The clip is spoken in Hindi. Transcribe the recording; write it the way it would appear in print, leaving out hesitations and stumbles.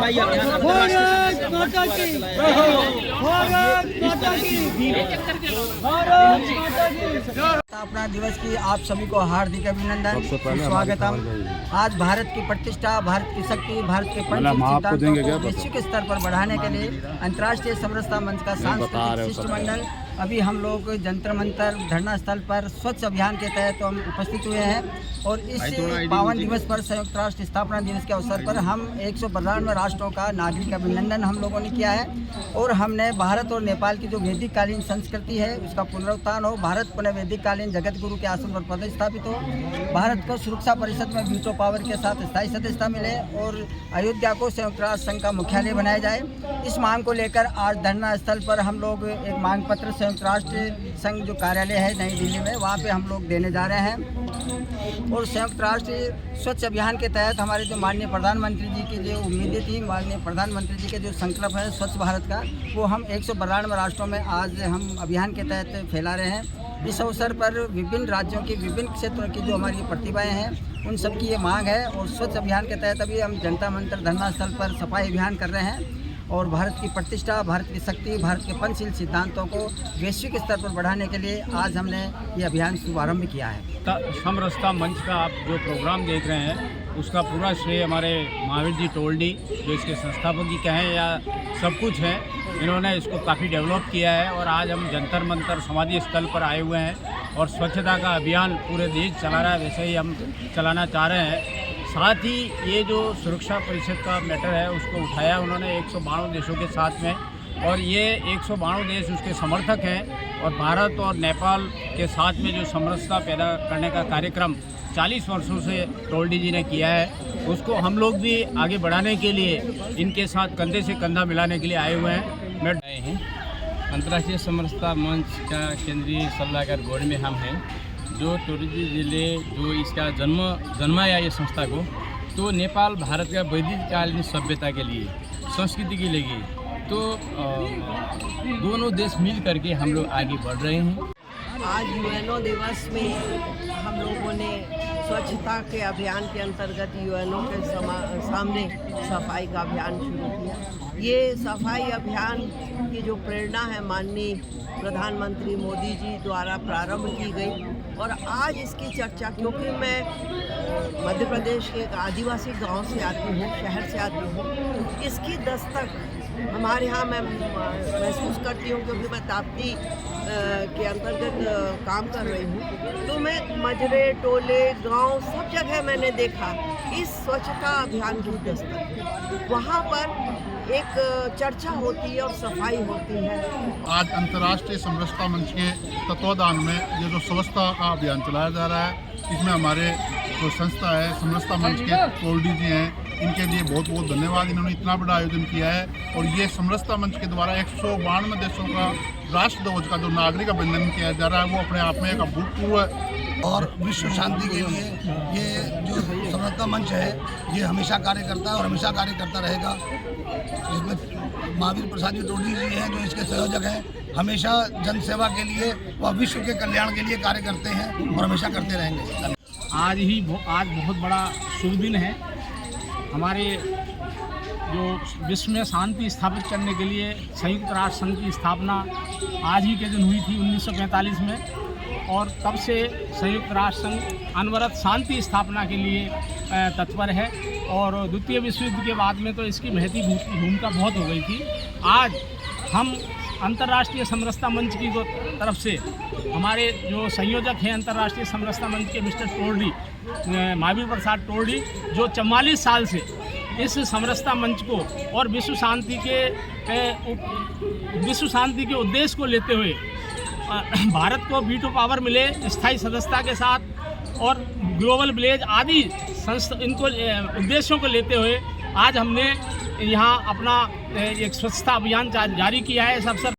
सफाई अभियान भारत माता की भारत माता की भारत माता की स्थापना दिवस की आप सभी को हार्दिक अभिनंदन, स्वागतम। आज भारत की प्रतिष्ठा, भारत की शक्ति, भारत के पंचशील सिद्धांतों को वैश्विक स्तर पर बढ़ाने के लिए अंतर्राष्ट्रीय समरसता मंच का सांस्कृतिक शिष्टमंडल अभी हम लोग जंतर मंतर धरना स्थल पर स्वच्छ अभियान के तहत हम उपस्थित हुए हैं। और इस पावन दिवस पर, संयुक्त राष्ट्र स्थापना दिवस के अवसर पर हम 192 राष्ट्रों का नागरिक अभिनंदन हम लोगों ने किया है। और हमने भारत और नेपाल की जो वैदिक कालीन संस्कृति है उसका पुनरुत्थान हो, भारत पुनः वैदिक कालीन जगत गुरु के आसन पर पदस्थापित हो, भारत को सुरक्षा परिषद में वीटो पावर के साथ स्थायी सदस्यता मिले और अयोध्या को संयुक्त राष्ट्र संघ का मुख्यालय बनाया जाए। इस मांग को लेकर आज धरना स्थल पर हम लोग एक मांग पत्र संयुक्त राष्ट्र संघ जो कार्यालय है नई दिल्ली में, वहाँ पे हम लोग देने जा रहे हैं। और संयुक्त राष्ट्र स्वच्छ अभियान के तहत हमारे जो माननीय प्रधानमंत्री जी की जो उम्मीदें थी, माननीय प्रधानमंत्री जी के जो संकल्प है स्वच्छ भारत का, वो हम 192 राष्ट्रों में आज हम अभियान के तहत फैला रहे हैं। इस अवसर पर विभिन्न राज्यों की, विभिन्न क्षेत्रों की जो हमारी प्रतिभाएं हैं उन सब की ये मांग है। और स्वच्छ अभियान के तहत अभी हम जनता मंत्र धरना स्थल पर सफाई अभियान कर रहे हैं और भारत की प्रतिष्ठा, भारत की शक्ति, भारत के पंचशील सिद्धांतों को वैश्विक स्तर पर बढ़ाने के लिए आज हमने ये अभियान शुभारंभ किया है। समरसता मंच का आप जो प्रोग्राम देख रहे हैं उसका पूरा श्रेय हमारे महावीर जी टोल्डी, जो इसके संस्थापक जी कहें या सब कुछ हैं, इन्होंने इसको काफ़ी डेवलप किया है। और आज हम जंतर मंतर समाधि स्थल पर आए हुए हैं और स्वच्छता का अभियान पूरे देश चला रहा है, वैसे ही हम चलाना चाह रहे हैं। साथ ही ये जो सुरक्षा परिषद का मैटर है उसको उठाया उन्होंने 192 देशों के साथ में, और ये 192 देश उसके समर्थक हैं। और भारत और नेपाल के साथ में जो समरसता पैदा करने का कार्यक्रम 40 वर्षों से टोल्डी जी ने किया है, उसको हम लोग भी आगे बढ़ाने के लिए इनके साथ कंधे से कंधा मिलाने के लिए आए हुए हैं। मैं आए हैं अंतर्राष्ट्रीय समरसता मंच का केंद्रीय सलाहकार बोर्ड में हम हैं, जो टोल्डी जिले जो इसका जन्माया ये संस्था को, तो नेपाल भारत का वैदिक कालीन सभ्यता के लिए, संस्कृति के लिए, तो दोनों देश मिल करके हम लोग आगे बढ़ रहे हैं। आज यूएनओ दिवस में हम लोगों ने स्वच्छता के अभियान के अंतर्गत यूएनओ के सामने सफाई का अभियान शुरू किया। ये सफाई अभियान की जो प्रेरणा है माननीय प्रधानमंत्री मोदी जी द्वारा प्रारंभ की गई। और आज इसकी चर्चा, क्योंकि मैं मध्य प्रदेश के एक आदिवासी गांव से आती हूँ, शहर से आती हूँ, इसकी दस्तक हमारे यहाँ मैं महसूस करती हूँ, क्योंकि मैं ताप्ती के अंतर्गत काम कर रही हूँ। तो मैं मजरे, टोले, गांव सब जगह मैंने देखा इस स्वच्छता अभियान की दस्तक। वहाँ पर एक चर्चा होती है और सफाई होती है। आज अंतर्राष्ट्रीय समरसता मंच के तत्वाधान में ये जो स्वच्छता का अभियान चलाया जा रहा है, इसमें हमारे जो संस्था है समरसता मंच के टोल्डी जी हैं, इनके लिए बहुत बहुत धन्यवाद। इन्होंने इतना बड़ा आयोजन किया है। और ये समरसता मंच के द्वारा 192 देशों का राष्ट्रध्वज का जो नागरिक अभिनंदन किया जा रहा है, वो अपने आप में एक अभूतपूर्व है। और विश्व शांति के लिए ये जो समरसता मंच है ये हमेशा कार्य करता है और हमेशा कार्य करता रहेगा। इसमें महावीर प्रसाद जी टोल्डी जी हैं जो इसके संयोजक हैं, हमेशा जन सेवा के लिए व विश्व के कल्याण के लिए कार्य करते हैं और हमेशा करते रहेंगे। आज बहुत बड़ा शुभ दिन है। हमारे जो विश्व में शांति स्थापित करने के लिए संयुक्त राष्ट्र संघ की स्थापना आज ही के दिन हुई थी 1945 में, और तब से संयुक्त राष्ट्र संघ अनवरत शांति स्थापना के लिए तत्पर है। और द्वितीय विश्व युद्ध के बाद में तो इसकी महत्वपूर्ण भूमिका बहुत हो गई थी। आज हम अंतर्राष्ट्रीय समरसता मंच की तरफ से हमारे जो संयोजक हैं अंतर्राष्ट्रीय समरसता मंच के मिस्टर टोल्डी, महावीर प्रसाद टोल्डी, जो 44 साल से इस समरसता मंच को और विश्व शांति के उद्देश्य को लेते हुए भारत को वीटो पावर मिले, स्थायी सदस्यता के साथ और ग्लोबल विलेज आदि इनको उद्देश्यों को लेते हुए आज हमने यहाँ अपना एक स्वच्छता अभियान जारी किया है। इस अवसर